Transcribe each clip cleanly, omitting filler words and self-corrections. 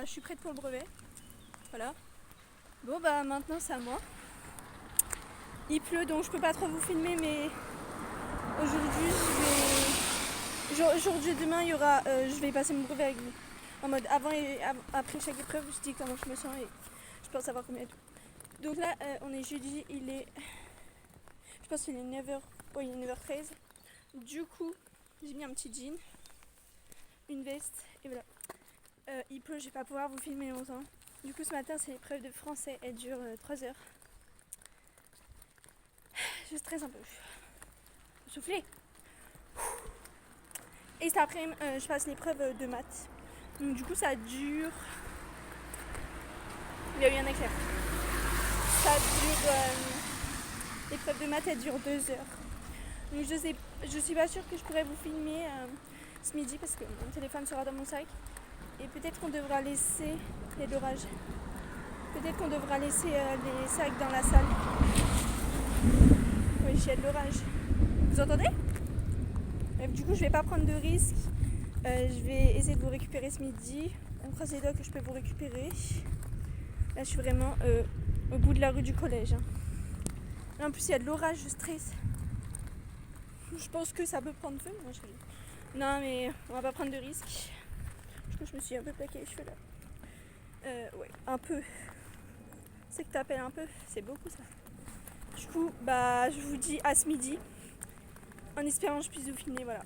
je suis prête pour le brevet. Voilà. Bon bah maintenant c'est à moi. Il pleut donc je peux pas trop vous filmer, mais aujourd'hui aujourd'hui et demain il y aura, je vais passer mon brevet avec vous. En mode avant et après chaque épreuve, je dis comment je me sens et je pense savoir combien de tout. Donc là on est jeudi, je pense qu'il est 9h, oui il est 9h13. Du coup j'ai mis un petit jean, une veste et voilà. Il pleut, je vais pas pouvoir vous filmer longtemps. Du coup ce matin c'est l'épreuve de français, elle dure 3 heures. Je stresse un peu. Soufflez. Et cet après-midi je passe l'épreuve de maths. Donc du coup ça dure... Il y a eu un éclair. Ça dure... l'épreuve de maths elle dure 2 heures. Donc je suis pas sûre que je pourrais vous filmer ce midi parce que mon téléphone sera dans mon sac. Et peut-être qu'on devra laisser... Il y a de l'orage. Peut-être qu'on devra laisser les sacs dans la salle. Oui, il y a de l'orage. Vous entendez? Du coup, je vais pas prendre de risques. Je vais essayer de vous récupérer ce midi. On croise les doigts que je peux vous récupérer. Là, je suis vraiment au bout de la rue du collège. Là, en plus, il y a de l'orage, je stresse. Je pense que ça peut prendre feu. Non, mais on va pas prendre de risques. Du coup, je me suis un peu plaqué les cheveux là. Ouais, un peu. C'est que t'appelles un peu, c'est beaucoup ça. Du coup, bah, je vous dis à ce midi. En espérant que je puisse vous filmer, voilà.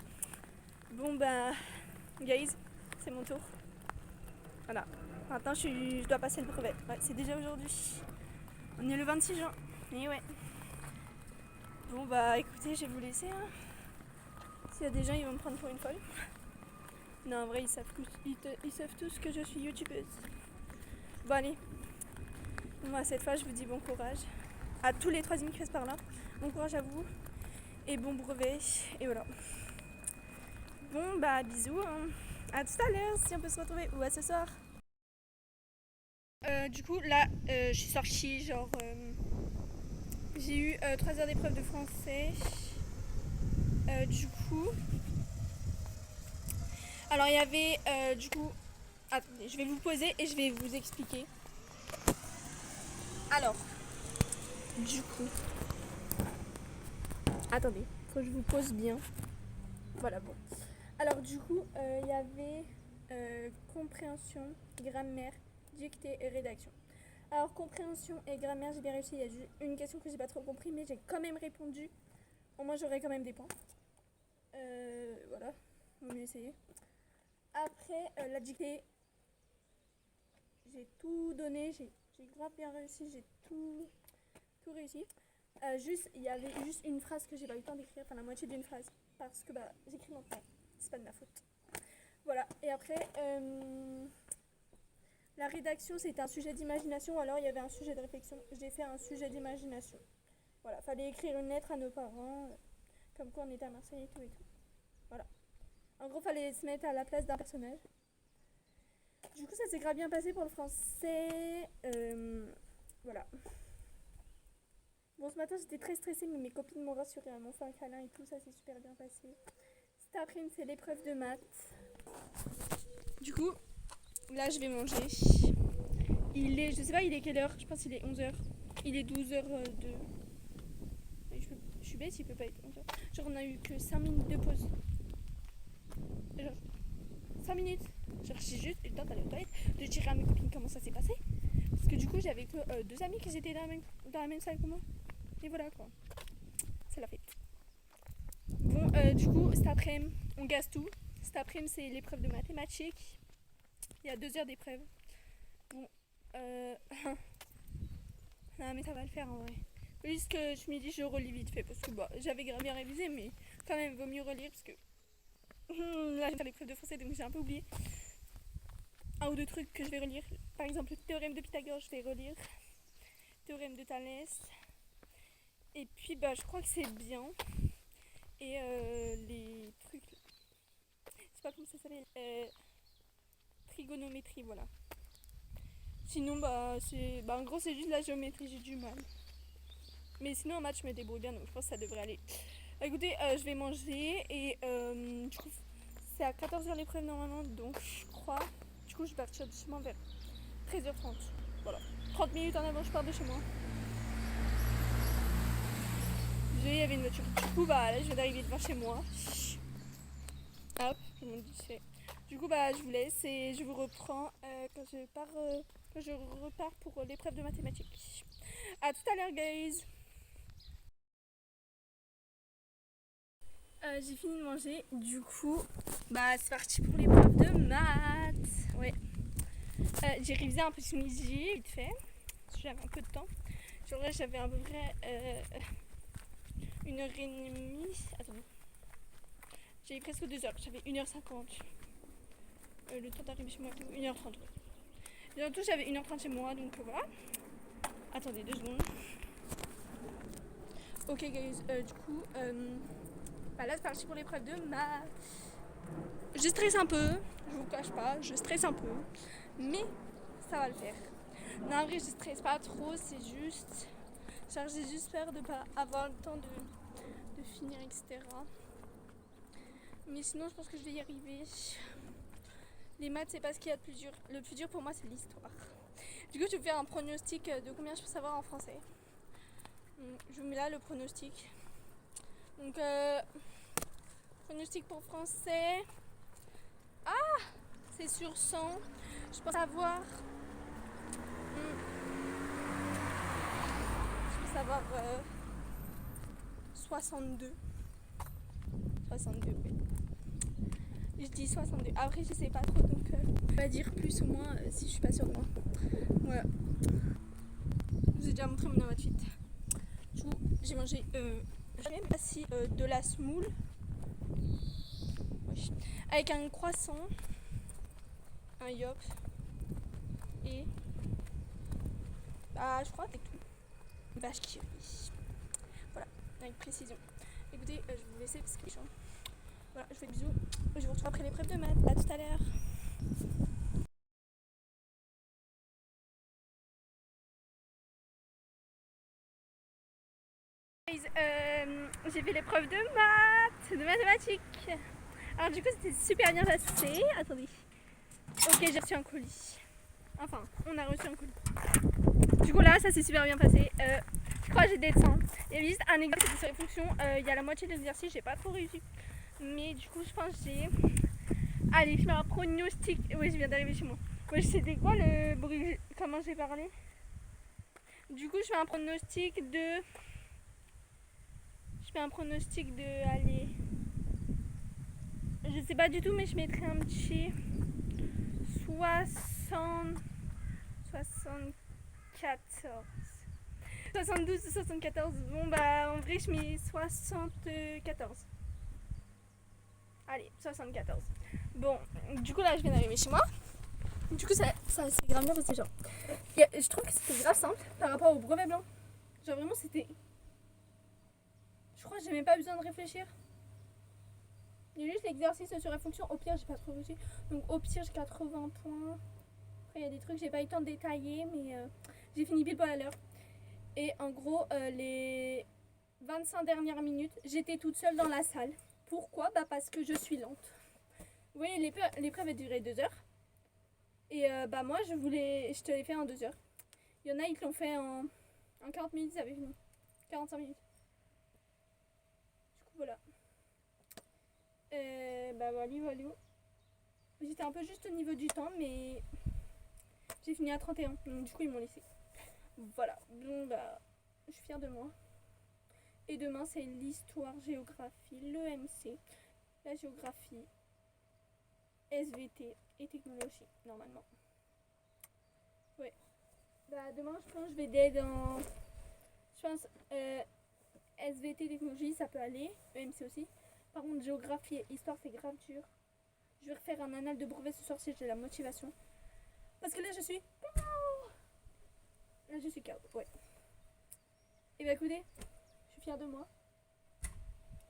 Bon, bah, guys, c'est mon tour. Voilà. Maintenant, je dois passer le brevet. Ouais, c'est déjà aujourd'hui. On est le 26 juin. Et ouais. Bon, bah, écoutez, je vais vous laisser. Hein. S'il y a des gens, ils vont me prendre pour une folle. Non, en vrai, ils savent tous que je suis youtubeuse. Bon, allez. Moi, cette fois, je vous dis bon courage. À tous les troisièmes qui passent par là. Bon courage à vous. Et bon brevet. Et voilà. Bon, bah, bisous. Hein. À tout à l'heure, si on peut se retrouver. Ou à ce soir. Du coup, là, je suis sortie, genre... j'ai eu 3 heures d'épreuve de français. Du coup... Alors, il y avait, du coup... Attendez, je vais vous poser et je vais vous expliquer. Alors, du coup... Attendez, faut que je vous pose bien. Voilà, bon. Alors, du coup, il y avait compréhension, grammaire, dictée et rédaction. Alors, compréhension et grammaire, j'ai bien réussi. Il y a juste une question que j'ai pas trop compris, mais j'ai quand même répondu. Au moins, j'aurai quand même des points. Voilà, on va essayer. Après, la dictée, j'ai tout donné, j'ai grave bien réussi, j'ai tout réussi. Il y avait juste une phrase que j'ai pas eu le temps d'écrire, enfin la moitié d'une phrase, parce que bah, j'écris lentement, c'est pas de ma faute. Voilà, et après, la rédaction, c'était un sujet d'imagination, alors il y avait un sujet de réflexion. J'ai fait un sujet d'imagination. Voilà, fallait écrire une lettre à nos parents, comme quoi on était à Marseille et tout et tout. Voilà. En gros, fallait se mettre à la place d'un personnage. Du coup, ça s'est grave bien passé pour le français. Voilà. Bon, ce matin, j'étais très stressée, mais mes copines m'ont rassurée. Elles m'ont fait un câlin et tout, ça s'est super bien passé. Cet après-midi, c'est l'épreuve de maths. Du coup, là, je vais manger. Je sais pas, il est quelle heure? Je pense qu'il est 11h. Il est 12h02. Je suis bête, il peut pas être 11h. Genre, on a eu que 5 minutes de pause. Genre, 5 minutes. Genre, j'ai juste eu le temps d'aller aux toilettes, de dire à mes copines comment ça s'est passé. Parce que du coup, j'avais que 2 amis qui étaient dans la même salle que moi. Et voilà quoi. C'est la fête. Bon, du coup, cet après-midi, on gaze tout. Cet après-midi, c'est l'épreuve de mathématiques. Il y a 2 heures d'épreuve. Bon, non, mais ça va le faire en vrai. Faut juste que je me dis, je relis vite fait. Parce que bah, j'avais bien révisé, mais quand même, il vaut mieux relire. Parce que là, j'ai fait l'épreuve de français, donc j'ai un peu oublié un ou deux trucs que je vais relire. Par exemple, le théorème de Pythagore, je vais relire. Théorème de Thalès. Et puis, bah, je crois que c'est bien. Et les trucs. Je sais pas comment ça s'appelle. Trigonométrie, voilà. Sinon, bah, en gros, c'est juste la géométrie, j'ai du mal. Mais sinon, en maths, je me débrouille bien, donc je pense que ça devrait aller. Écoutez, je vais manger et je trouve c'est à 14h l'épreuve normalement, donc je crois. Du coup, je vais partir de chez moi vers 13h30. Voilà. 30 minutes en avant, je pars de chez moi. Il y avait une voiture. Du coup, bah là, je viens d'arriver devant chez moi. Hop, je me dis c'est. Du coup, bah, je vous laisse et je vous reprends quand je repars pour l'épreuve de mathématiques. À tout à l'heure, guys. J'ai fini de manger. Du coup, bah, c'est parti pour l'épreuve de maths. Ouais. J'ai révisé un peu ce midi, vite fait. Parce que j'avais un peu de temps. Genre là, j'avais à peu près 1h30. Attendez. J'avais presque 2h. J'avais 1h50. Le temps d'arriver chez moi, 1h30. Ouais. En tout, j'avais 1h30 chez moi, donc voilà. Attendez 2 secondes. Ok, guys. Du coup, bah là, c'est parti pour l'épreuve de maths. Je stresse un peu. Je vous cache pas. Je stresse un peu. Mais ça va le faire. Non, en vrai, je stresse pas trop. C'est juste. Genre, j'ai juste peur de pas avoir le temps de finir, etc. Mais sinon, je pense que je vais y arriver. Les maths, c'est pas ce qu'il y a de plus dur. Le plus dur pour moi, c'est l'histoire. Du coup, je vais faire un pronostic de combien je peux savoir en français. Je vous mets là le pronostic. Donc, pronostic pour français. Ah, c'est sur 100. Je pense savoir. Je peux savoir 62. 62, oui. Je dis 62. Après, je sais pas trop, donc on va dire plus ou moins si je suis pas sûre de moi. Voilà. Je vous ai déjà montré mon outfit. Du coup, j'ai mangé aussi de la semoule. Oui. Avec un croissant, un yop et bah, je crois que c'est tout. Une vache qui rit. Voilà, avec précision. Écoutez, je vais vous laisser parce que je suis chiant. Voilà, je vous fais des bisous. Je vous retrouve après l'épreuve de maths. À tout à l'heure. J'ai fait l'épreuve de maths, de mathématiques. Alors du coup, c'était super bien passé. Attendez. Ok, j'ai reçu un colis. Enfin, on a reçu un colis. Du coup là, ça s'est super bien passé. Je crois que j'ai des 100. Il y avait juste un exercice sur les fonctions. Il y a la moitié de l'exercice, j'ai pas trop réussi. Mais du coup, je pense que j'ai... Allez, je fais un pronostic. Oui, je viens d'arriver chez moi. Ouais, c'était quoi le bruit? Comment j'ai parlé? Du coup, je fais un pronostic de... Allez... Je sais pas du tout, mais je mettrai un petit... 60... 74. 72 ou 74. Bon, bah, en vrai, je mets 74. Allez, 74. Bon, du coup, là, je viens d'arriver chez moi. Du coup, ça c'est grave bien passé, genre. Je trouve que c'était grave simple par rapport au brevet blanc. Genre, vraiment, c'était... Je crois que j'ai même pas besoin de réfléchir. Il y a juste l'exercice sur la fonction. Au pire, j'ai pas trop réussi. Donc, au pire, j'ai 80 points. Après, il y a des trucs, j'ai pas eu le temps de détailler, mais j'ai fini pile poil à l'heure. Et en gros, les 25 dernières minutes, j'étais toute seule dans la salle. Pourquoi? Bah parce que je suis lente. Vous voyez, l'épreuve a duré 2 heures. Et bah moi, je te l'ai fait en 2 heures. Il y en a, ils te l'ont fait en 40 minutes, ça avait fini. 45 minutes. Du coup, voilà. Bah voilà. J'étais un peu juste au niveau du temps, mais j'ai fini à 31. Donc du coup, ils m'ont laissé. Voilà. Bon, bah, je suis fière de moi. Et demain, c'est l'histoire, géographie, l'EMC, la géographie, SVT et technologie, normalement. Ouais. Bah, demain, je pense que je vais aider dans... Je pense SVT, technologie, ça peut aller. EMC aussi. Par contre, géographie et histoire, c'est grave dur. Je vais refaire un annal de brevet ce soir si j'ai la motivation. Parce que là, je suis... Là, je suis KO, ouais. Et bah, écoutez, je suis fière de moi.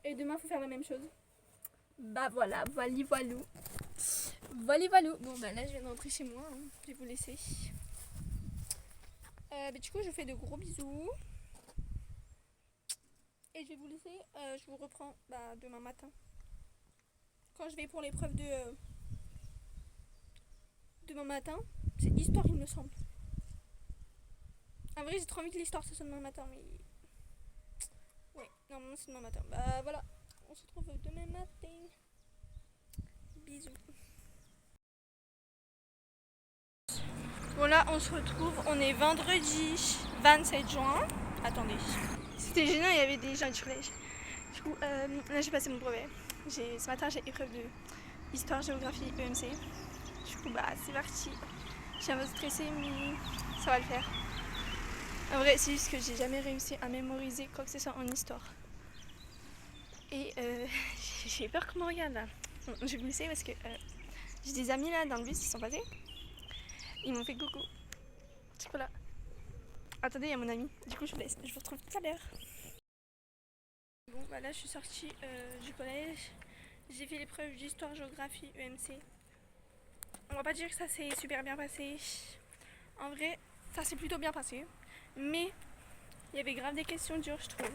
Et demain, il faut faire la même chose. Bah voilà, voilou. Bon bah là je viens d'entrer chez moi, hein. Je vais vous laisser. Bah, du coup je vous fais de gros bisous. Et je vais vous laisser, je vous reprends bah, demain matin. Quand je vais pour l'épreuve de... demain matin. C'est histoire, il me semble. En vrai, j'ai trop envie que l'histoire ce soit demain matin, mais. Ouais, normalement c'est demain matin. Bah voilà, on se retrouve demain matin. Bisous. Bon là, on se retrouve, on est vendredi 27 juin. Attendez. C'était gênant, il y avait des gens du collège. Du coup, là j'ai passé mon brevet. Ce matin j'ai épreuve de histoire, géographie, EMC. Du coup, bah c'est parti. Je suis un peu stressée, mais ça va le faire. En vrai, c'est juste que j'ai jamais réussi à mémoriser quoi que ce soit en histoire. Et j'ai peur qu'on me regarde là. Bon, je vais vous laisser parce que j'ai des amis là dans le bus qui sont passés. Ils m'ont fait coucou. Du coup là. Attendez, il y a mon ami. Du coup, je vous laisse. Je vous retrouve tout à l'heure. Bon, bah là, je suis sortie du collège. J'ai fait l'épreuve d'histoire, géographie, EMC. On va pas dire que ça s'est super bien passé. En vrai, ça s'est plutôt bien passé. Mais il y avait grave des questions dures, je trouve.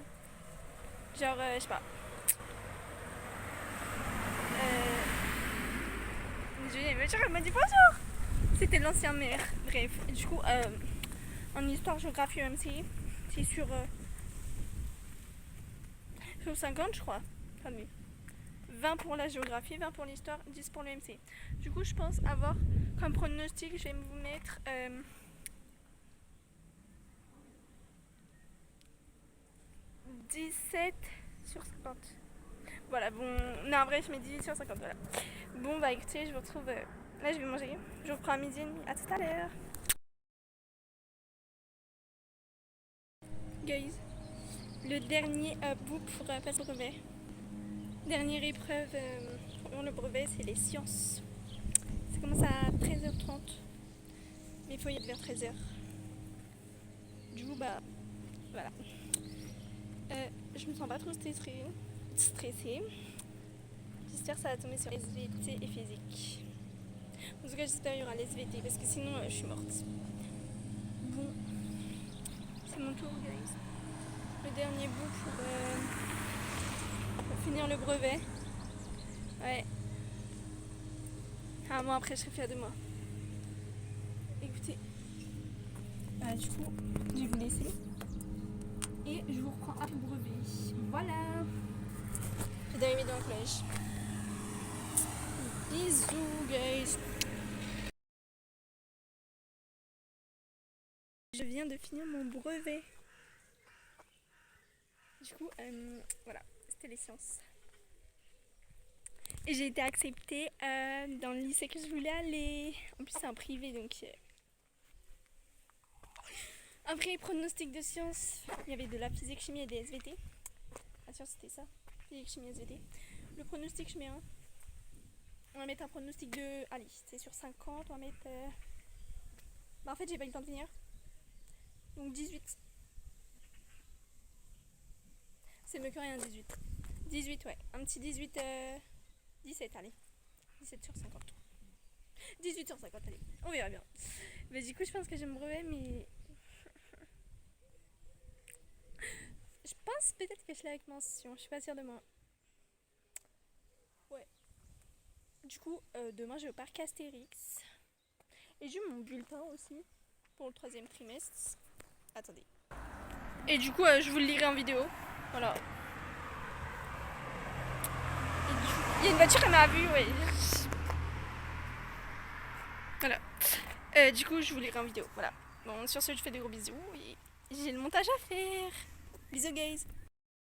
Genre, je sais pas. Une voiture, elle m'a dit bonjour. C'était l'ancien maire. Bref, du coup, en histoire, géographie, EMC, c'est sur 50, je crois. Attendez. 20 pour la géographie, 20 pour l'histoire, 10 pour l'EMC. Du coup, je pense avoir comme pronostic, je vais vous mettre 17 sur 50. Voilà, bon, non, en vrai, je mets 18 sur 50, voilà. Bon, bah écoutez, je vous retrouve, là, je vais manger. Je vous reprends à midi et demi. À tout à l'heure. Guys, le dernier bout pour passer le brevet. Dernière épreuve pour le brevet, c'est les sciences. Ça commence à 13h30. Mais il faut y être vers 13h. Du coup, bah, voilà. Je me sens pas trop stressée. J'espère que ça va tomber sur SVT et physique. En tout cas, j'espère qu'il y aura l'SVT parce que sinon, je suis morte. Bon, c'est mon tour, guys. Le dernier bout pour finir le brevet. Ouais. Un mois après, je serai fière de moi. Écoutez, du coup, je vais vous laisser. Et je vous reprends après le brevet. Voilà. J'ai d'arriver dans le collège. Bisous, guys. Je viens de finir mon brevet. Du coup, voilà, c'était les sciences. Et j'ai été acceptée dans le lycée que je voulais aller. En plus, c'est un privé, donc... Après, pronostic de sciences, il y avait de la physique, chimie et des SVT. Ah, science, c'était ça. Physique, chimie, SVT. Le pronostic, je mets un. On va mettre un pronostic de... Allez, c'est sur 50, on va mettre... Bah, en fait, j'ai pas eu le temps de finir. Donc 18. C'est mieux que rien, 18. 18, ouais. Un petit 18... 17, allez. 17 sur 50. 18 sur 50, allez. On verra bien. Mais du coup, je pense que je me brevet, mais... Je pense peut-être que je l'ai avec mention. Je suis pas sûre de moi. Ouais. Du coup, demain, je vais au parc Astérix. Et j'ai mon bulletin aussi pour le 3e trimestre. Attendez. Et du coup, je vous le lirai en vidéo. Voilà. Il y a une voiture, elle m'a vue, ouais. Voilà. Du coup, je vous lirai en vidéo. Voilà. Bon, sur ce, je fais des gros bisous et j'ai le montage à faire. Bisous, guys.